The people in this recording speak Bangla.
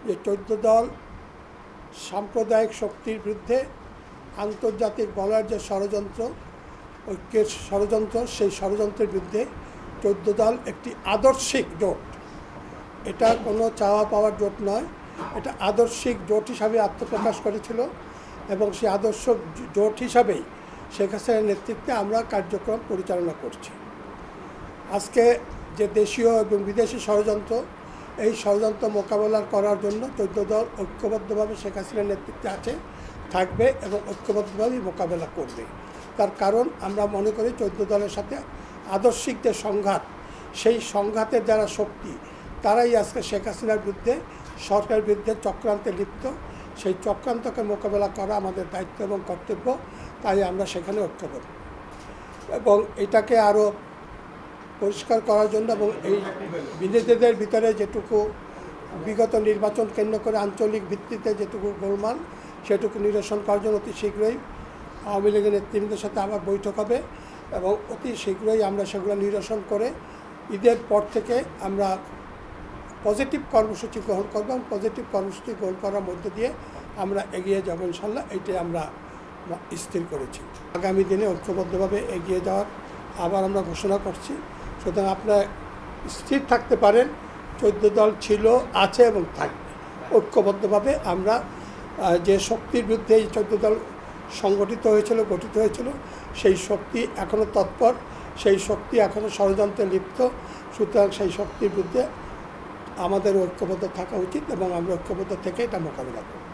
যে 14 দল সাম্প্রদায়িক শক্তির বিরুদ্ধে আন্তর্জাতিক বলয়ের যে ষড়যন্ত্র, ঐক্যের ষড়যন্ত্র, সেই ষড়যন্ত্রের বিরুদ্ধে 14 দল একটি আদর্শিক জোট, এটা কোনো চাওয়া পাওয়ার জোট নয়, এটা আদর্শিক জোট হিসাবে আত্মপ্রকাশ করেছিল এবং সেই আদর্শ জোট হিসাবেই শেখ হাসিনার নেতৃত্বে আমরা কার্যক্রম পরিচালনা করছি। আজকে যে দেশীয় এবং বিদেশি ষড়যন্ত্র, এই ষড়যন্ত্র মোকাবেলা করার জন্য 14 দল ঐক্যবদ্ধভাবে শেখ হাসিনার নেতৃত্বে আছে, থাকবে এবং ঐক্যবদ্ধভাবেই মোকাবেলা করবে। তার কারণ আমরা মনে করি 14 দলের সাথে আদর্শিক যে সংঘাত, সেই সংঘাতের যারা শক্তি, তারাই আজকে শেখ হাসিনার বিরুদ্ধে, সরকারের বিরুদ্ধে চক্রান্তে লিপ্ত। সেই চক্রান্তকে মোকাবেলা করা আমাদের দায়িত্ব এবং কর্তব্য, তাই আমরা সেখানে ঐক্যবদ্ধ। এবং এটাকে আরও পরিষ্কার করার জন্য এবং এই বিরোধীদের ভিতরে যেটুকু বিগত নির্বাচন কেন্দ্র করে আঞ্চলিক ভিত্তিতে যেটুকু গোলমাল, সেটুকু নিরসন করার জন্য অতি শীঘ্রই আওয়ামী লীগের নেতৃবৃন্দের সাথে আবার বৈঠক হবে এবং অতি শীঘ্রই আমরা সেগুলো নিরসন করে ঈদের পর থেকে আমরা পজিটিভ কর্মসূচি গ্রহণ করব এবং পজিটিভ কর্মসূচি গ্রহণ করার মধ্যে দিয়ে আমরা এগিয়ে যাব ইনশাল্লাহ, এইটাই আমরা স্থির করেছি। আগামী দিনে ঐক্যবদ্ধভাবে এগিয়ে যাওয়ার আবার আমরা ঘোষণা করছি। সুতরাং আপনারা স্থির থাকতে পারেন, 14 দল ছিল, আছে এবং থাকবে। ঐক্যবদ্ধভাবে আমরা যে শক্তির বিরুদ্ধে এই 14 দল সংগঠিত হয়েছিল, গঠিত হয়েছিল, সেই শক্তি এখনও তৎপর, সেই শক্তি এখনও ষড়যন্ত্রে লিপ্ত। সুতরাং সেই শক্তির বিরুদ্ধে আমাদের ঐক্যবদ্ধ থাকা উচিত এবং আমরা ঐক্যবদ্ধ থেকে এটা মোকাবিলা করব।